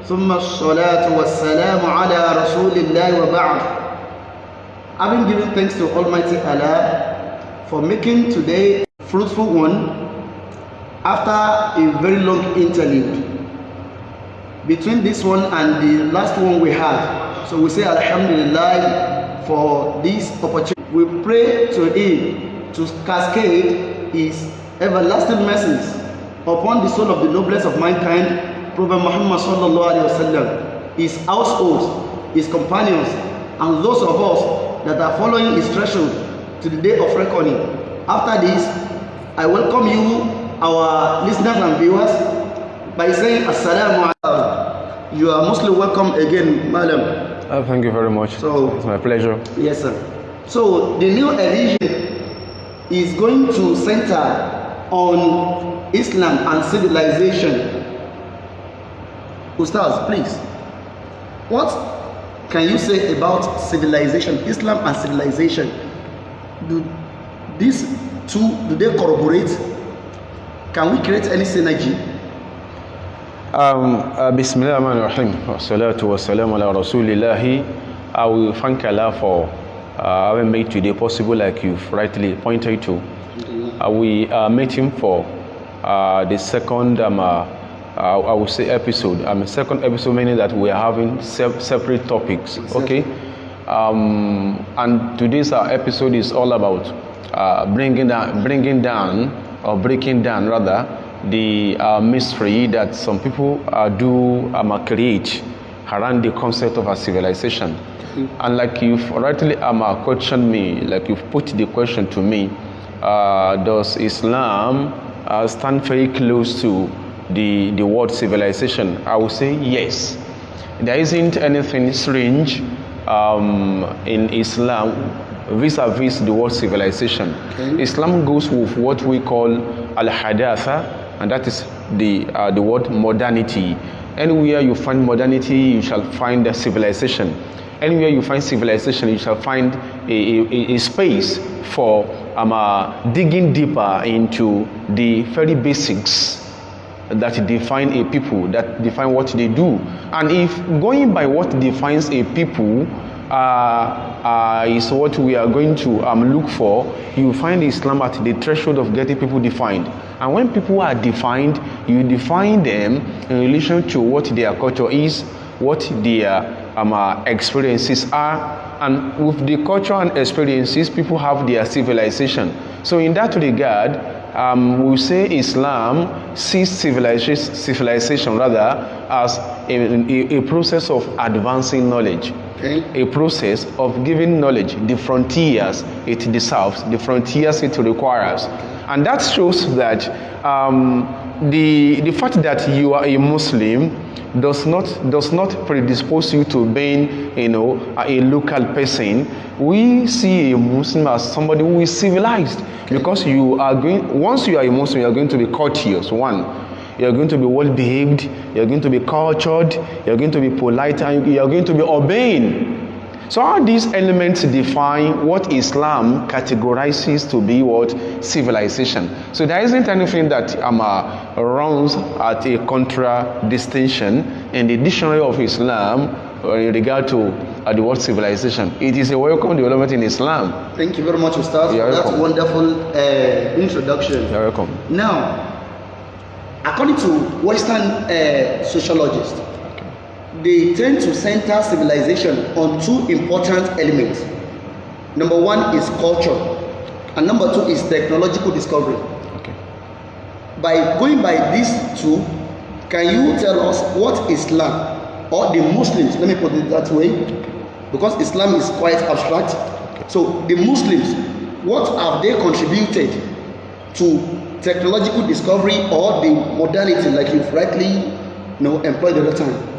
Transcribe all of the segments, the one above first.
ثم الصلاة والسلام على رسول الله وبعد. Having given thanks to Almighty Allah for making today a fruitful one after a very long interlude between this one and the last one we had. So we say Alhamdulillah for this opportunity. We pray to Him to cascade His everlasting mercies upon the soul of the noblest of mankind, Prophet Muhammad sallallahu alaihi wasallam, his household, his companions, and those of us that are following his threshold to the day of reckoning. After this, I welcome you, our listeners and viewers, by saying Assalamu alaikum. You are mostly welcome again, Madam. Thank you very much. So, it's my pleasure. Yes, sir. So the new edition is going to center on Islam and civilization. Ustadh, please, what can you say about civilization, Islam and civilization? Do these two, do they corroborate? Can we create any synergy? Bismillah ar-Rahman ar-Rahim. Wassalatu wassalamu ala Rasulillahi. I will thank Allah for having made today possible, like you've rightly pointed to. We met him for the second I would say episode. Second episode, meaning that we are having separate topics. Okay, and today's episode is all about breaking down rather the mystery that some people do create around the concept of a civilization. And like you've rightly questioned me, like you've put the question to me, does Islam stand very close to the word civilization? I would say yes. There isn't anything strange in Islam vis-a-vis the word civilization. Okay. Islam goes with what we call al-hadatha, and that is the word modernity. Anywhere you find modernity, you shall find a civilization. Anywhere you find civilization, you shall find a space for digging deeper into the very basics that define a people, that define what they do. And if going by what defines a people is what we are going to look for, you find Islam at the threshold of getting people defined. And when people are defined, you define them in relation to what their culture is, what their experiences are, and with the culture and experiences, people have their civilization. So in that regard, we say Islam sees civilization rather as a process of advancing knowledge, okay, a process of giving knowledge the frontiers it deserves, the frontiers it requires. And that shows that the fact that you are a Muslim does not predispose you to being, a local person. We see a Muslim as somebody who is civilized, because once you are a Muslim, you are going to be courteous. One, you are going to be well behaved, you are going to be cultured, you are going to be polite, and you are going to be obeying. So all these elements define what Islam categorizes to be what civilization. So there isn't anything that runs at a contradistinction in the dictionary of Islam in regard to the word civilization. It is a welcome development in Islam. Thank you very much, Ustadh. That's a wonderful introduction. You're welcome. Now, according to Western sociologists, they tend to center civilization on two important elements. Number one is culture, and number two is technological discovery. Okay. By going by these two, can you tell us what Islam, or the Muslims, let me put it that way, because Islam is quite abstract. Okay. So the Muslims, what have they contributed to technological discovery or the modernity, like you've rightly employed at the time?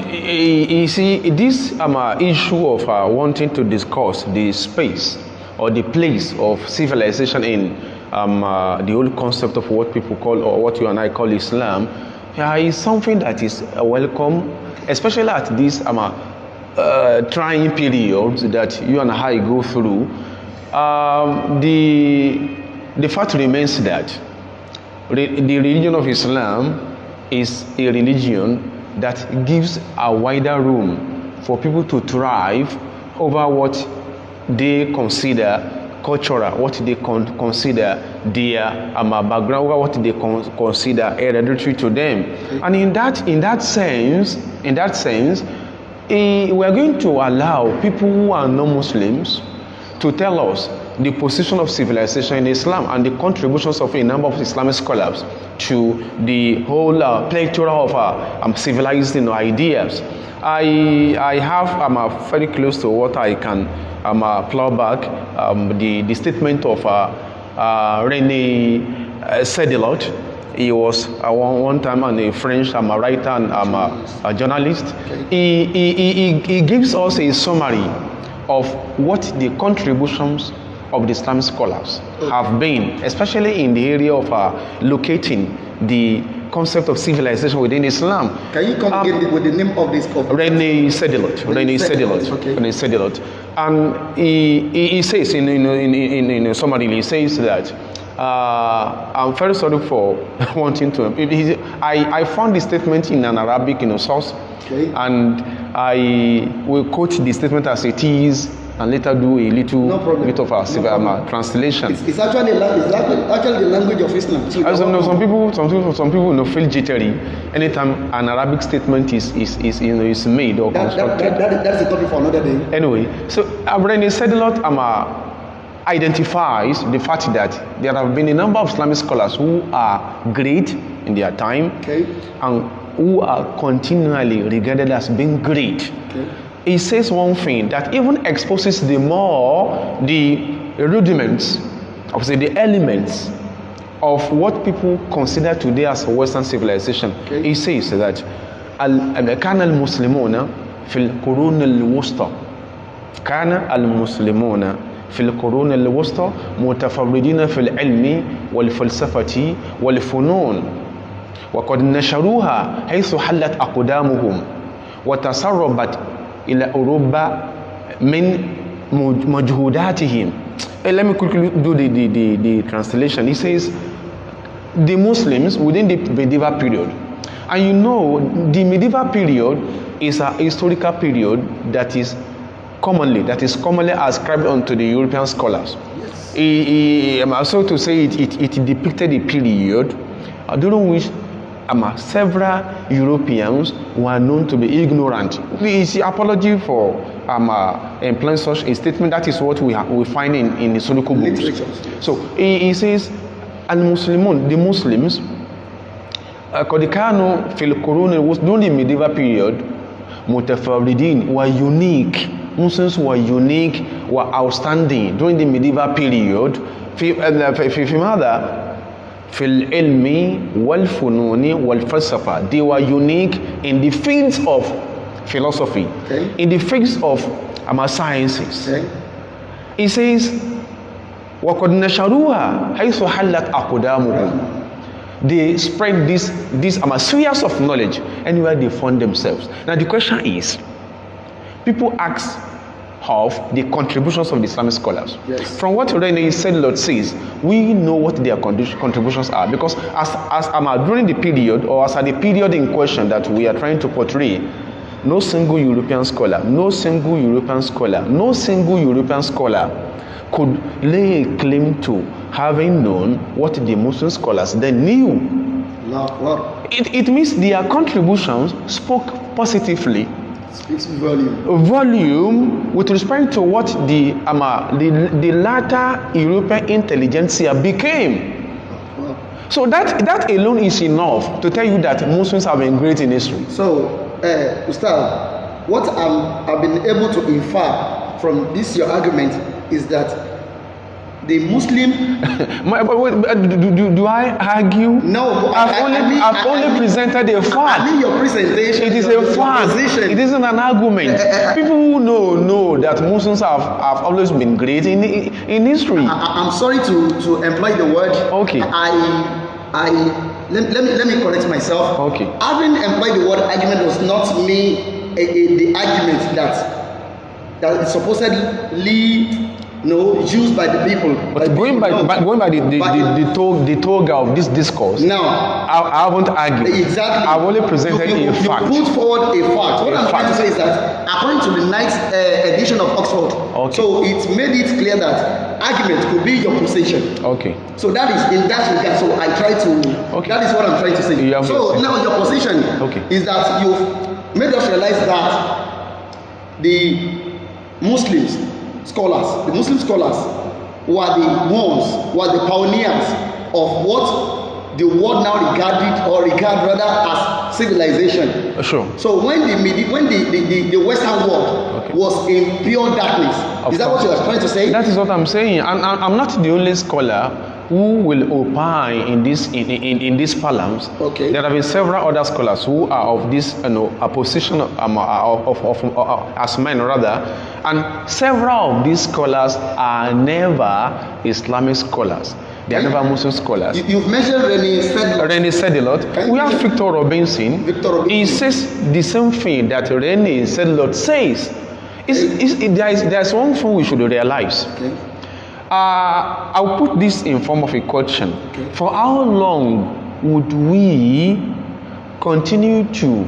You see, this issue of wanting to discuss the space or the place of civilization in the whole concept of what people call, or what you and I call Islam, is something that is welcome, especially at this trying periods that you and I go through. The fact remains that the religion of Islam is a religion that gives a wider room for people to thrive over what they consider cultural, what they consider their background, what they consider hereditary to them. And in that sense, we are going to allow people who are non-Muslims to tell us the position of civilization in Islam and the contributions of a number of Islamic scholars to the whole plethora of civilized ideas. I have very close to what I can plow back the statement of René Sedelot. He was one time a French writer and a journalist. He gives us a summary of what the contributions of the Islamic scholars have been, especially in the area of locating the concept of civilization within Islam. Can you come again with the name of this? René Sedelot. René Sedelot. And he says in a summary, he says that I'm very sorry for wanting to. I found the statement in an Arabic source, and I will quote the statement as it is, and later do a little bit of a translation. It's actually the language of Islam. So some people feel jittery anytime an Arabic statement is made or constructed. That's the topic for another day. Anyway, so René Sedelot identifies the fact that there have been a number of Islamic scholars who are great in their time, and who are continually regarded as being great. He says one thing that even exposes the rudiments, the elements of what people consider today as Western civilization. He says that كان المسلمون في القرون الوسطى كان المسلمون في القرون الوسطى متفردين في العلم والفلسفة والفنون وقد نشروها حيث حلت أقدامهم وتسربت إلى أوروبا من مجهوداتهم. Let me quickly do the translation. He says the Muslims within the medieval period, and the medieval period is a historical period that is commonly ascribed onto the European scholars. So to say it depicted a period during which several Europeans were known to be ignorant. It's the apology for employing such a statement. That is what we find in historical books. So he says, Al-Muslimun, the Muslims, during the medieval period, mutafaridin, were unique. Muslims were unique, were outstanding during the medieval period. في العلم والفنون والفلسفة. They were unique in the fields of philosophy, in the fields of sciences. He says, وَقَدْ نَشَرُوهَا حَيْثُ حَلَّتْ أَقْدَامُهُمْ. They spread these spheres of knowledge anywhere they found themselves. Now the question is, people ask of the contributions of the Islamic scholars. From what René Sedelot says, we know what their contributions are, because as during the period, or as at the period in question that we are trying to portray, no single European scholar could lay a claim to having known what the Muslim scholars then knew. It means their contributions spoke positively. Speaks volume with respect to what the latter European intelligentsia became. So that alone is enough to tell you that Muslims have been great in history. So, Ustadh, what I've been able to infer from this your argument is that the Muslim. do I argue? No, I've only presented a fact. I mean your presentation. It is a fact. It isn't an argument. People who know that Muslims have always been great in history. I'm sorry to employ the word. Okay. Let me correct myself. Okay. Having employed the word argument does not mean the argument that is supposedly used by the people. But going by the toga of this discourse, now I haven't argued. Exactly. I've only presented a fact. You put forward a fact. What I'm trying to say is that according to the ninth edition of Oxford, so it made it clear that argument could be your position. Okay. So that is in that regard. So I try to. Okay. That is what I'm trying to say. So now your position is that you've made us realize that the Muslim scholars were the ones, were the pioneers of what the world now regard rather as civilization. Sure. So when the Western world was in pure darkness, is that what you are trying to say? That is what I'm saying. And I'm not the only scholar who will opine in these palams. Okay. There have been several other scholars who are of this a position of as men rather, and several of these scholars are never Islamic scholars. They are never Muslim scholars. You've mentioned Rene said a lot. We have Victor Robinson. He says the same thing that Rene said a lot says. There's one thing we should realize. Okay. I'll put this in form of a question. Okay. For how long would we continue to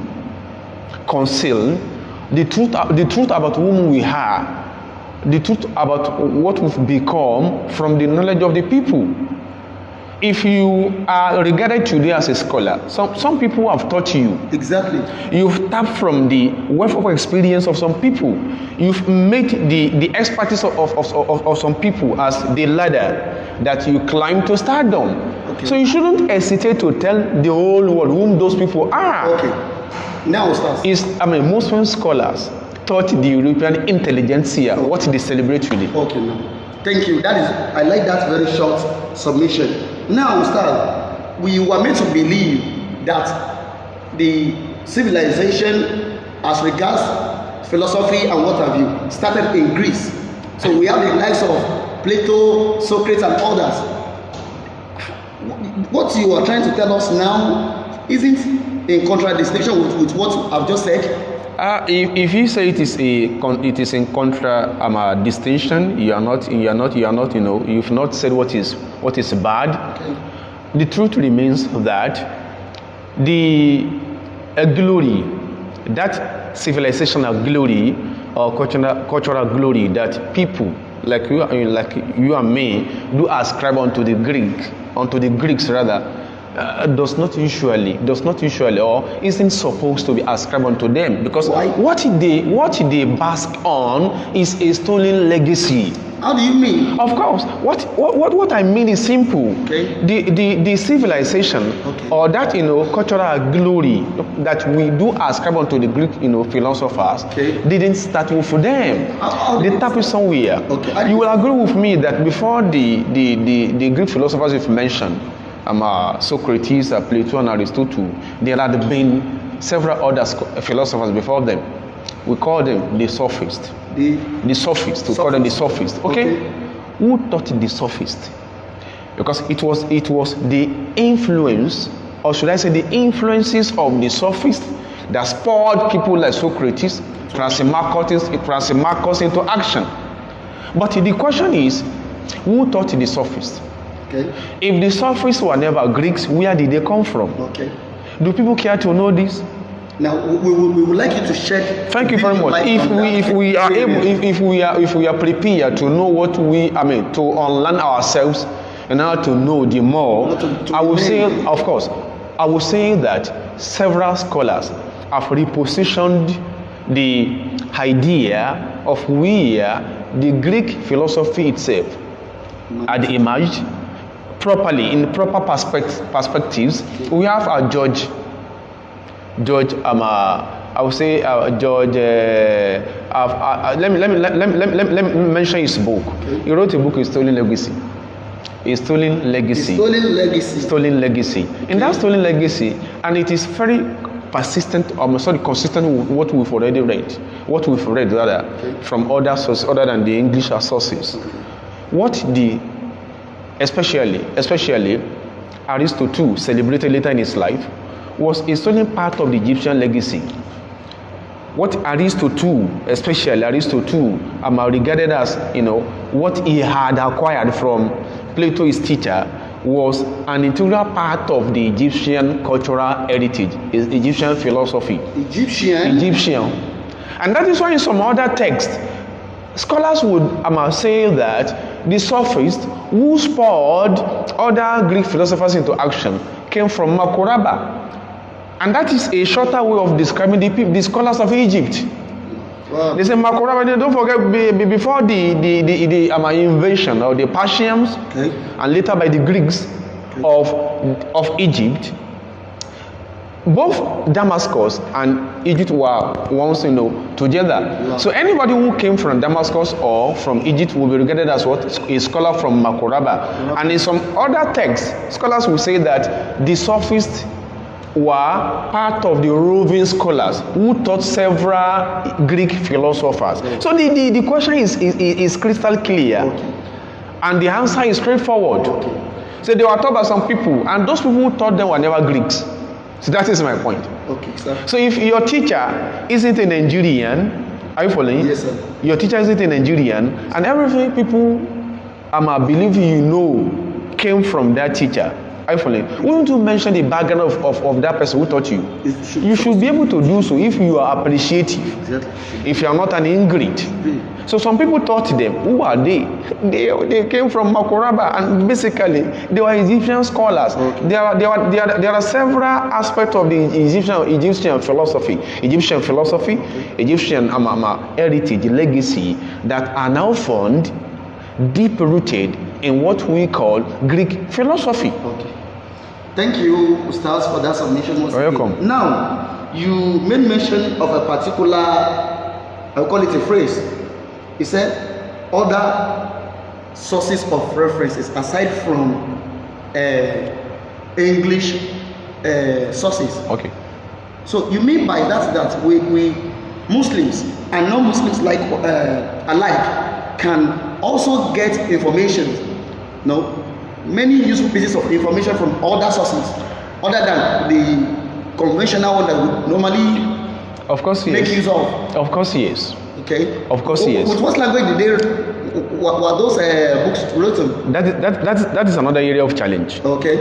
conceal the truth about whom we are, the truth about what we've become from the knowledge of the people? If you are regarded today as a scholar, some people have taught you. Exactly. You've tapped from the wealth of experience of some people. You've made the expertise of some people as the ladder that you climb to stardom. Okay. So you shouldn't hesitate to tell the whole world whom those people are. Okay. Now, Muslim scholars taught the European intelligentsia what they celebrate today. Okay, now. Thank you. I like that very short submission. Now, Ustadh, we were meant to believe that the civilization, as regards philosophy and what have you, started in Greece. So we have the likes of Plato, Socrates, and others. What you are trying to tell us now isn't in contradiction with what I've just said. If you say it is in contra distinction, you've not said what is bad. Okay. The truth remains that the glory, that civilizational glory or cultural glory that people like you and me do ascribe unto the Greeks rather, does not usually or isn't supposed to be ascribed unto them, because what they bask on is a stolen legacy. How do you mean? Of course, what I mean is simple. Okay. The civilization, or that cultural glory that we do ascribe unto the Greek philosophers, didn't start with them. They tap it somewhere. Okay. You will agree with me that before the Greek philosophers you've mentioned, Socrates, Plato, and Aristotle, there had been several other philosophers before them. We call them the sophists. The sophists. We call them the sophists. Okay? Who taught the sophists? Because it was the influence, or should I say the influences of the sophists that spurred people like Socrates, Thrasymachus into action. But the question is, who taught the sophists? Okay. If the sophists were never Greeks, where did they come from? Okay. Do people care to know this? Now we would like you to shed. Thank you very much. If we are prepared to know what to unlearn ourselves and how to know the more, I will say that several scholars have repositioned the idea of where the Greek philosophy itself had emerged properly in proper perspectives. We have our George. I would say George. Let me mention his book. Okay. He wrote a book, Stolen Legacy. Stolen Legacy. In that stolen legacy, and it is very persistent, consistent with what we've already read. From other sources other than the English sources. Especially Aristotle celebrated later in his life was a stolen part of the Egyptian legacy. what Aristotle, especially Aristotle, regarded as, what he had acquired from Plato, his teacher, was an integral part of the Egyptian cultural heritage, Egyptian philosophy. Egyptian. And that is why in some other texts, scholars would say that the sophists who spurred other Greek philosophers into action came from Makuraba. And that is a shorter way of describing the scholars of Egypt. Wow. They say Makuraba, don't forget, before the invasion of the Persians, okay, and later by the Greeks, okay, of Egypt, both Damascus and Egypt were once, together. Wow. So anybody who came from Damascus or from Egypt will be regarded as what? A scholar from Makuraba. Wow. And in some other texts, scholars will say that the sophists were part of the roving scholars who taught several Greek philosophers. Okay. So the question is crystal clear, okay, and the answer is straightforward. Okay. So they were taught by some people, and those people who taught them were never Greeks. So that is my point. Okay, sir. So if your teacher isn't a Nigerian, are you following? Yes, sir. Your teacher isn't a Nigerian, and everything people believe came from that teacher. Are you following? Wouldn't you mention the background of that person who taught you? You should be able to do so if you are appreciative. Exactly. If you are not an ingrate. So some people taught them. Who are they? They came from Makuraba, and basically they were Egyptian scholars. Okay. There are several aspects of the Egyptian philosophy, Egyptian heritage, legacy that are now found deep rooted in what we call Greek philosophy. Okay. Thank you, Ustaz, for that submission. Welcome. Now, you made mention of a particular, I'll call it a phrase. He said, other sources of references aside from English sources. Okay. So you mean by that we Muslims and non-Muslims alike can also get information? No, many useful pieces of information from other sources other than the conventional one that we normally make use of. Of course, yes. Okay. Of course, yes. With what language were those books written? That is another area of challenge. Okay.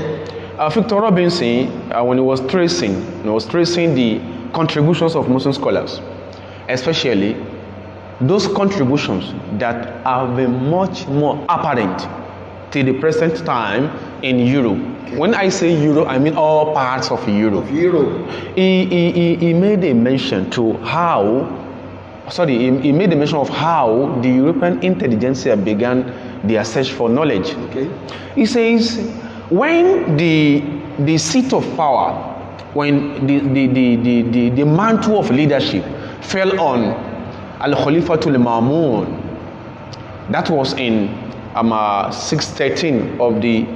Victor Robinson, when he was tracing the contributions of Muslim scholars, especially those contributions that have been much more apparent till the present time in Europe. Okay. When I say Europe, I mean all parts of Europe. He made a mention to he made a mention of how the European intelligentsia began their search for knowledge. Okay. He says, when the seat of power, when the mantle of leadership fell on Al-Khalifatul Ma'mun, that was in 613 of the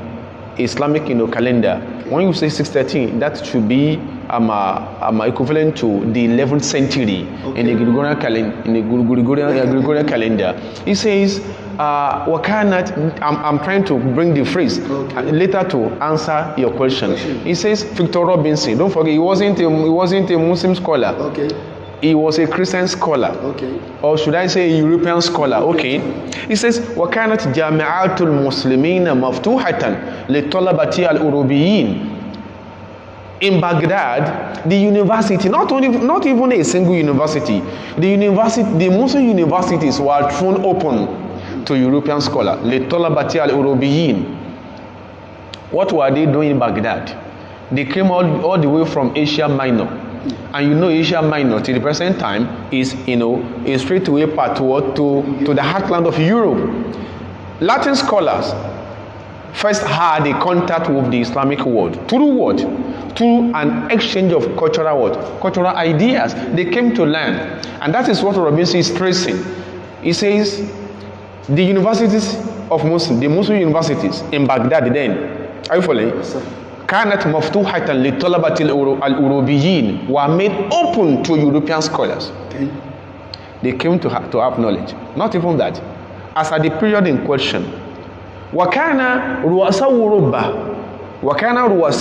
Islamic calendar. When you say 613, that should be equivalent to the 11th century. Okay. In the Gregorian calendar. He says, I'm trying to bring the phrase later to answer your question. He says, Victor Robinson, don't forget, he wasn't a Muslim scholar. Okay. He was a Christian scholar. Okay. Or should I say a European scholar? Okay. He says, وَكَانَتْ جَامِعَاتُ الْمُسْلِمِينَ مَفْتُوحَةً لِطَلَبَةِ الْأُرُوبِيِّينَ. In Baghdad, the university, not even a single university, the Muslim universities were thrown open to European scholars. لِطَلَبَةِ الْأُرُوبِيِّينَ. What were they doing in Baghdad? They came all the way from Asia Minor. And Asia Minor till the present time is a straightaway path to the heartland of Europe. Latin scholars first had a contact with the Islamic world through what? Through an exchange of cultural ideas. They came to learn, and that is what Robinson is tracing. He says the universities of the Muslim universities in Baghdad then, are you following? Yes, كانت مفتوحة لطلبة الأوروبيين were made open to European scholars. Okay. They came to have knowledge. Not even that. As at the period in question, وكان رؤساء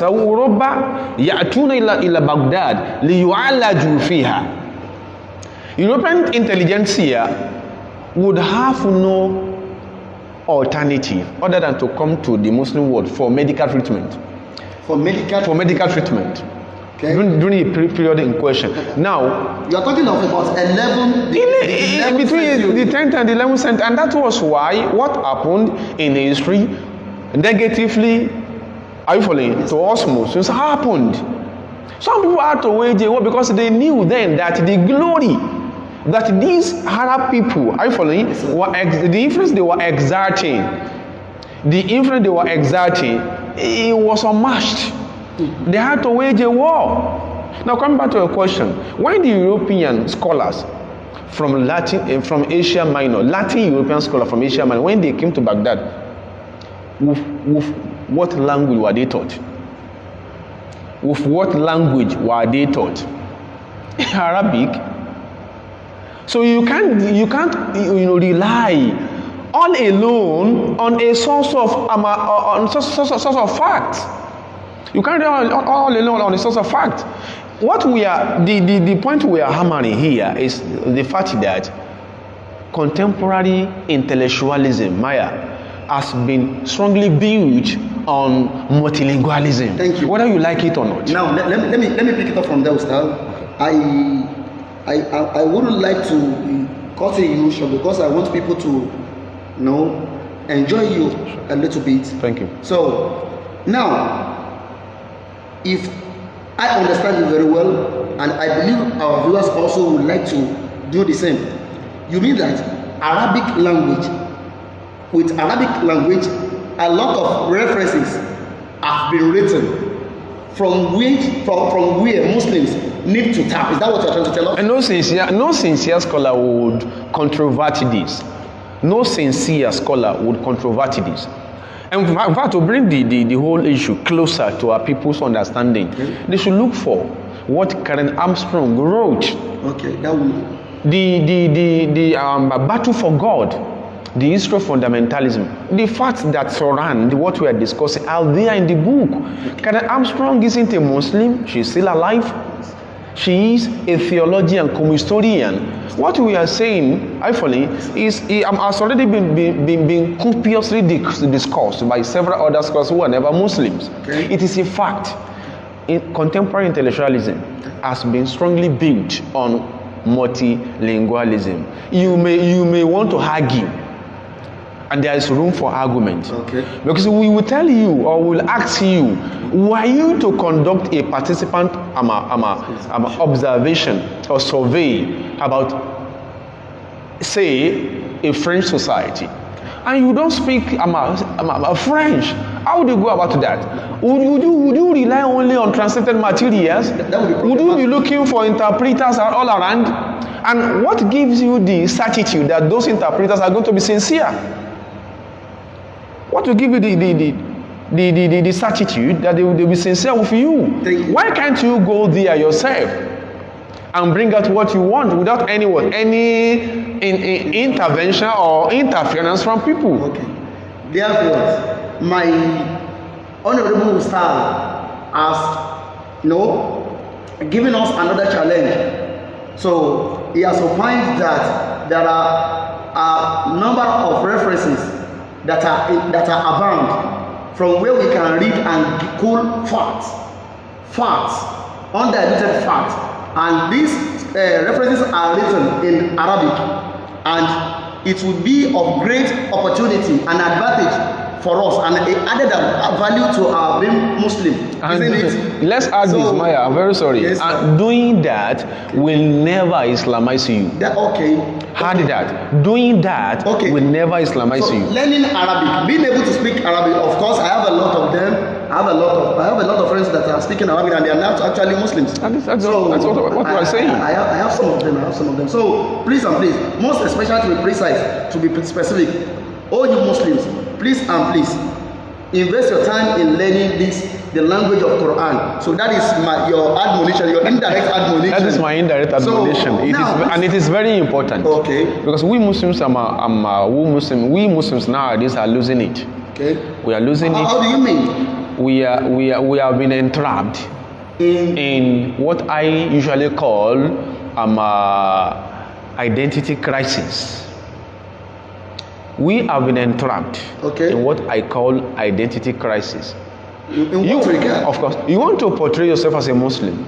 أوروبا يأتون إلى بغداد ليعالجوا فيها. European intelligentsia would have no alternative other than to come to the Muslim world for medical treatment. For medical treatment. Okay. During the period in question. Now, you are talking of about 11 between the 10th and the 11th century, and that was why what happened in history negatively, are you following? Yes. To us Muslims happened. Some people had to wage a war because they knew then that the glory that these Arab people, are you following? Yes, the influence they were exerting, it was unmatched. They had to wage a war. Now coming back to your question, when the European scholars from Asia Minor, Latin European scholars from Asia Minor, when they came to Baghdad, with what language were they taught? With what language were they taught? Arabic. So you can't rely all alone on a source of fact. You can't rely all alone on a source of fact. What we are the point we are hammering here is the fact that contemporary intellectualism, Maya, has been strongly built on multilingualism. Thank you. Whether you like it or not. Now let me pick it up from there, Ustadh. I wouldn't like to cut you short because I want people to enjoy you a little bit. Thank you. So now, if I understand you very well, and I believe our viewers also would like to do the same, you mean that with Arabic language, a lot of references have been written from where Muslims need to tap. Is that what you're trying to tell us? And no sincere scholar would controvert this. No sincere scholar would controvert this. And in fact, to bring the whole issue closer to our people's understanding, they should look for what Karen Armstrong wrote. Okay, that will. The battle for God, the history of fundamentalism, the facts that surround what we are discussing are there in the book. Karen Armstrong isn't a Muslim; she's still alive. She is a theologian, historian. What we are saying, actually, has already been copiously discussed by several other scholars who are never Muslims. Okay. It is a fact. Contemporary intellectualism has been strongly built on multilingualism. You may want to argue, and there is room for argument. Okay. Because we will tell you or will ask you, were you to conduct a participant observation or survey about, say, a French society, and you don't speak French, how would you go about that? Would you rely only on translated materials? Would you be looking for interpreters all around? And what gives you the certitude that those interpreters are going to be sincere? What will give you the certitude that they will be sincere with you? Why can't you go there yourself and bring out what you want without any intervention or interference from people? Okay. Therefore, my honorable Ustadh has given us another challenge. So he has opined that there are a number of references that are abound from where we can read and pull facts, undiluted facts, and these references are written in Arabic, and it would be of great opportunity and advantage for us, and it added a value to our being Muslim, isn't it? Let's add this, Maya. I'm very sorry. Yes, and doing that will never Islamize you. Add that. Doing that will never Islamize you. Learning Arabic, being able to speak Arabic. Of course, I have a lot of them. I have a lot of friends that are speaking Arabic, and they are not actually Muslims. That's what we are saying. I have some of them. So please, most especially to be precise, to be specific, all you Muslims, please invest your time in learning the language of Quran. So that is your admonition, your indirect admonition. That is my indirect admonition. It is very important. Okay. Because we Muslims we Muslims nowadays are losing it. Okay. We are losing it. How do you mean? We have been entrapped in what I usually call identity crisis. We have been entrapped in what I call identity crisis. In what regard? Of course, you want to portray yourself as a Muslim,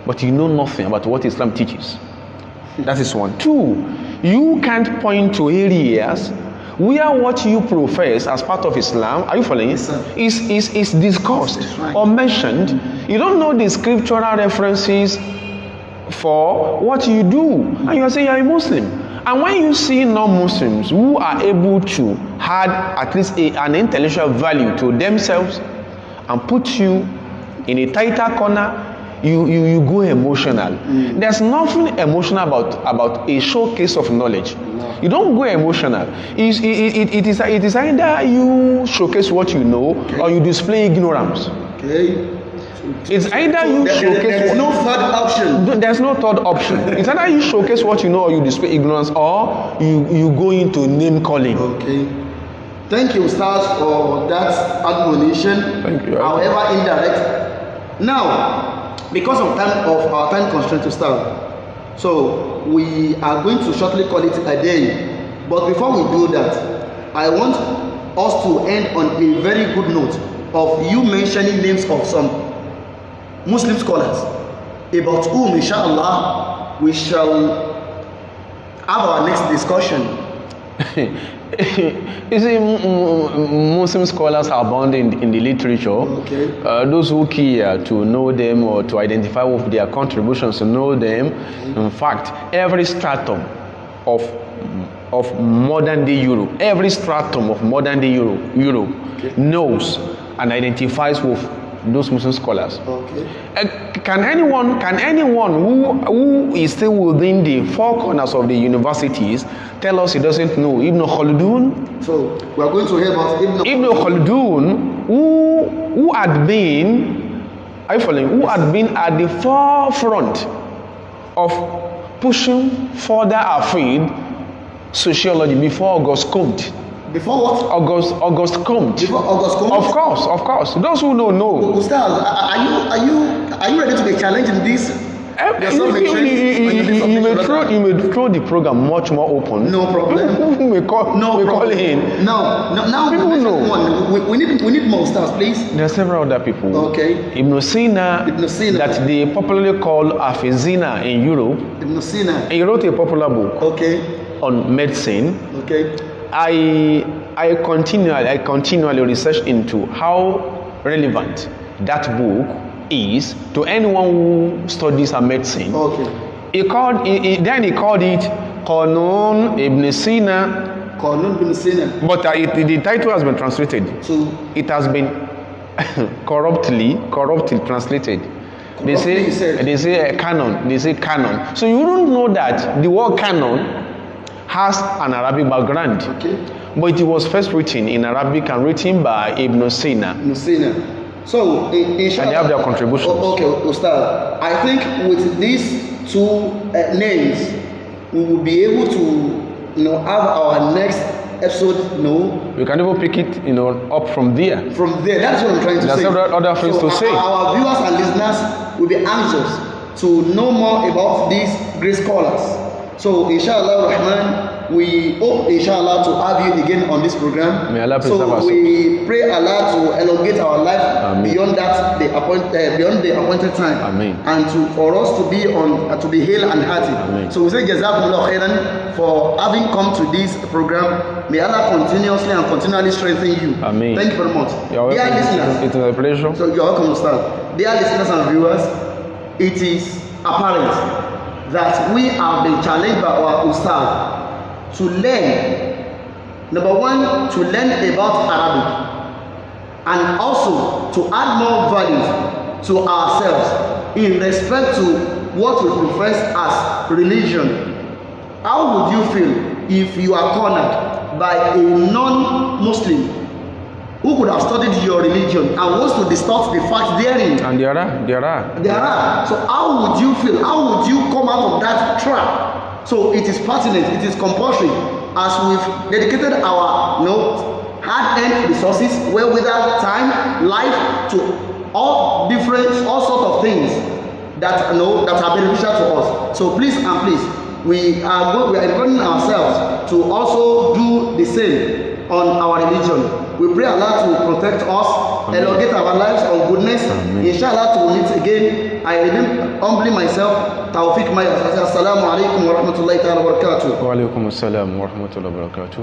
but you know nothing about what Islam teaches. That is one. Two, you can't point to areas where what you profess as part of Islam, are you following? Yes, is discussed or mentioned. You don't know the scriptural references for what you do, and you are saying you are a Muslim. And when you see non-Muslims who are able to add at least an intellectual value to themselves and put you in a tighter corner, you go emotional. There's nothing emotional about a showcase of knowledge. You don't go emotional. It is either you showcase what you know or you display ignorance. It's either you showcase. There's no third option. There's no third option. It's either you showcase what you know or you display ignorance, or you go into name calling. Thank you, Ustadh, for that admonition. Thank you. However indirect. Now, because of our time constraint to start, so we are going to shortly call it a day. But before we do that, I want us to end on a very good note of you mentioning names of some Muslim scholars, about whom, inshallah, we shall have our next discussion. You see, Muslim scholars are bound in the literature. Those who care to know them or to identify with their contributions to know them. In fact, every stratum of modern day Europe, knows and identifies with those Muslim scholars. Can anyone who is still within the four corners of the universities tell us he doesn't know Ibn Khaldun? So we are going to hear about Ibn Khaldun, who had been, are you following? Who had been at the forefront of pushing further afield sociology before August Comte. Before what? August Comte. Before August Comte? Of course. Those who don't know. Ustaz, are you ready to be challenged in this? You may throw the program much more open. No problem. we call in. Now people know. We need more stars, please. There are several other people. Okay. Ibn Sina, that they popularly call Afezina in Europe. Ibn Sina. He wrote a popular book. Okay. On medicine. Okay. I continually research into how relevant that book is to anyone who studies medicine. Okay. He called it Qanun Ibn Sina. Qanun Ibn Sina. But the title has been translated. So it has been corruptly translated. They say canon. They say canon. So you don't know that the word canon has an Arabic background. Okay. But it was first written in Arabic and written by Ibn Sina. Ibn Sina. So, and they have their contributions. Okay, Ustad. I think with these two names, we will be able to, have our next episode. We can even pick it, up from there. From there, that's what I'm trying to say. There's several other things to say. Our viewers and listeners will be anxious to know more about these great scholars. So, inshallah Rahman, we hope inshallah to have you again on this program. May Allah preserve us. So we pray Allah to elongate our life beyond that beyond the appointed time. Amen. And for us to be hale and hearty. Amen. So we say Jazakumullah khairan for having come to this program. May Allah continually strengthen you. Amen. Thank you very much. Dear listeners, it's a pleasure. So you're welcome to start. Dear listeners and viewers, it is apparent that we have been challenged by our Ustadh to learn, number one, to learn about Arabic, and also to add more value to ourselves in respect to what we profess as religion. How would you feel if you are cornered by a non-Muslim who could have studied your religion and wants to distort the facts therein? And there are. So how would you feel? How would you come out of that trap? So it is pertinent, it is compulsory, as we've dedicated our hard-earned resources, whether time, life, to all sorts of things that are beneficial to us. So please we are encouraging ourselves to also do the same on our religion. We pray Allah to protect us, elongate our lives on goodness. Inshallah, to meet again. I remain humbly myself. Tawfiq Maya. Assalamu alaikum wa rahmatullahi wa barakatuh. Wa alaikum assalam wa rahmatullahi wa barakatuh.